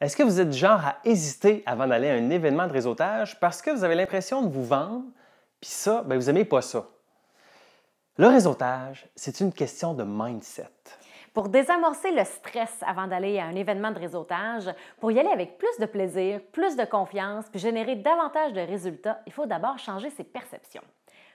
Est-ce que vous êtes du genre à hésiter avant d'aller à un événement de réseautage parce que vous avez l'impression de vous vendre, puis ça, vous n'aimez pas ça? Le réseautage, c'est une question de mindset. Pour désamorcer le stress avant d'aller à un événement de réseautage, pour y aller avec plus de plaisir, plus de confiance, puis générer davantage de résultats, il faut d'abord changer ses perceptions.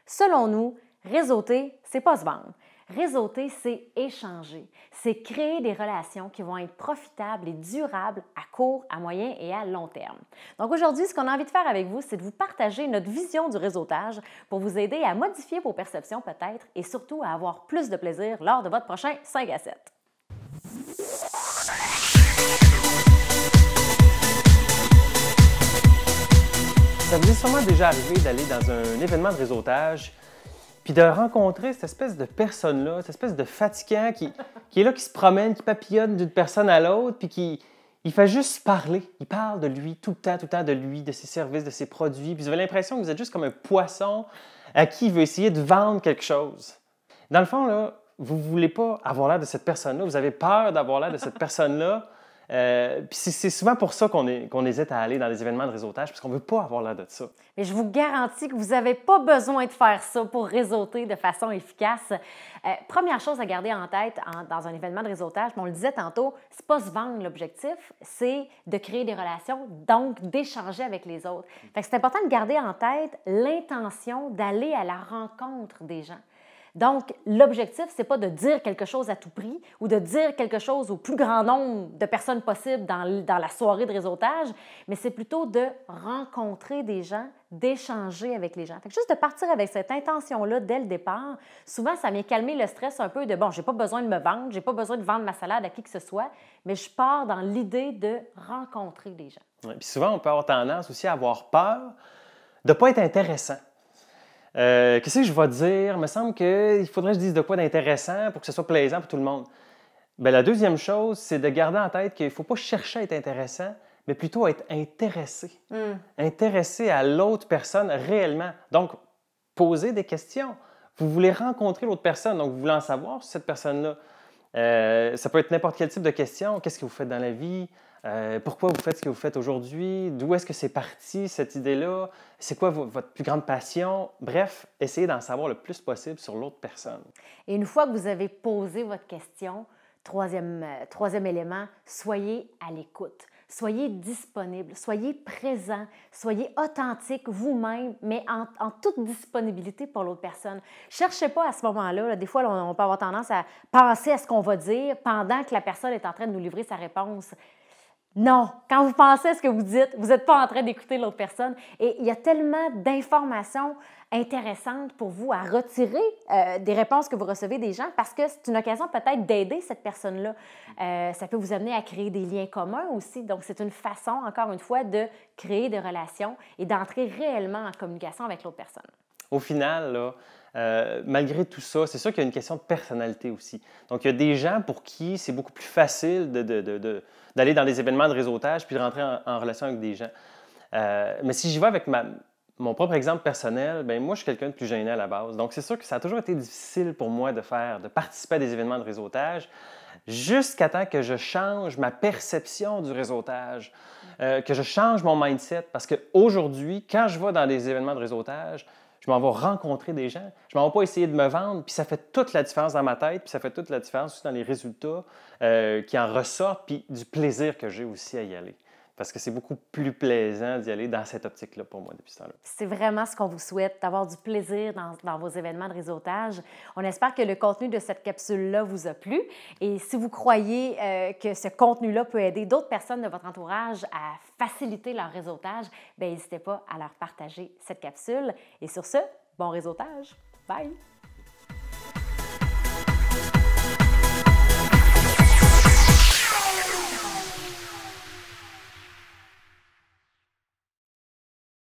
Selon nous, réseauter, c'est pas se vendre. Réseauter, c'est échanger. C'est créer des relations qui vont être profitables et durables à court, à moyen et à long terme. Donc aujourd'hui, ce qu'on a envie de faire avec vous, c'est de vous partager notre vision du réseautage pour vous aider à modifier vos perceptions peut-être et surtout à avoir plus de plaisir lors de votre prochain 5 à 7. Ça vous est sûrement déjà arrivé d'aller dans un événement de réseautage puis de rencontrer cette espèce de personne-là, cette espèce de fatigant qui est là, qui se promène, qui papillonne d'une personne à l'autre, puis il fait juste parler. Il parle de lui tout le temps de lui, de ses services, de ses produits. Puis vous avez l'impression que vous êtes juste comme un poisson à qui il veut essayer de vendre quelque chose. Dans le fond, là, vous ne voulez pas avoir l'air de cette personne-là. Vous avez peur d'avoir l'air de cette personne-là. Puis c'est souvent pour ça qu'on hésite à aller dans des événements de réseautage, parce qu'on ne veut pas avoir l'air de ça. Mais je vous garantis que vous n'avez pas besoin de faire ça pour réseauter de façon efficace. Première chose à garder en tête dans un événement de réseautage, on le disait tantôt, c'est pas se vendre l'objectif, c'est de créer des relations, donc d'échanger avec les autres. Fait que c'est important de garder en tête l'intention d'aller à la rencontre des gens. Donc, l'objectif, ce n'est pas de dire quelque chose à tout prix ou de dire quelque chose au plus grand nombre de personnes possible dans la soirée de réseautage, mais c'est plutôt de rencontrer des gens, d'échanger avec les gens. Fait que juste de partir avec cette intention-là dès le départ, souvent, ça vient calmer le stress un peu de « bon, j'ai pas besoin de me vendre, j'ai pas besoin de vendre ma salade à qui que ce soit », mais je pars dans l'idée de rencontrer des gens. Ouais, puis souvent, on peut avoir tendance aussi à avoir peur de ne pas être intéressant. Qu'est-ce que je vais dire? Il me semble qu'il faudrait que je dise de quoi d'intéressant pour que ce soit plaisant pour tout le monde. Bien, la deuxième chose, c'est de garder en tête qu'il ne faut pas chercher à être intéressant, mais plutôt être intéressé. Intéressé à l'autre personne réellement. Donc, poser des questions. Vous voulez rencontrer l'autre personne, donc vous voulez en savoir sur cette personne-là. Ça peut être n'importe quel type de question. Qu'est-ce que vous faites dans la vie? Pourquoi vous faites ce que vous faites aujourd'hui? D'où est-ce que c'est parti, cette idée-là? C'est quoi votre plus grande passion? Bref, essayez d'en savoir le plus possible sur l'autre personne. Et une fois que vous avez posé votre question, troisième élément, soyez à l'écoute. Soyez disponible, soyez présent, soyez authentique vous-même, mais en toute disponibilité pour l'autre personne. Cherchez pas à ce moment-là, des fois on peut avoir tendance à penser à ce qu'on va dire pendant que la personne est en train de nous livrer sa réponse. Non, quand vous pensez à ce que vous dites, vous n'êtes pas en train d'écouter l'autre personne. Et il y a tellement d'informations intéressantes pour vous à retirer des réponses que vous recevez des gens parce que c'est une occasion peut-être d'aider cette personne-là. Ça peut vous amener à créer des liens communs aussi. Donc, c'est une façon, encore une fois, de créer des relations et d'entrer réellement en communication avec l'autre personne. Au final, là, malgré tout ça, c'est sûr qu'il y a une question de personnalité aussi. Donc, il y a des gens pour qui c'est beaucoup plus facile d'aller dans les événements de réseautage puis de rentrer en relation avec des gens. Mais si j'y vais avec mon propre exemple personnel, bien, moi, je suis quelqu'un de plus gêné à la base. Donc, c'est sûr que ça a toujours été difficile pour moi de participer à des événements de réseautage jusqu'à temps que je change ma perception du réseautage, que je change mon mindset. Parce qu'aujourd'hui, quand je vais dans des événements de réseautage, je m'en vais rencontrer des gens. Je ne m'en vais pas essayer de me vendre, puis ça fait toute la différence dans ma tête, puis ça fait toute la différence aussi dans les résultats qui en ressortent, puis du plaisir que j'ai aussi à y aller. Parce que c'est beaucoup plus plaisant d'y aller dans cette optique-là pour moi depuis ce temps-là. C'est vraiment ce qu'on vous souhaite, d'avoir du plaisir dans vos événements de réseautage. On espère que le contenu de cette capsule-là vous a plu. Et si vous croyez que ce contenu-là peut aider d'autres personnes de votre entourage à faciliter leur réseautage, bien, n'hésitez pas à leur partager cette capsule. Et sur ce, bon réseautage! Bye!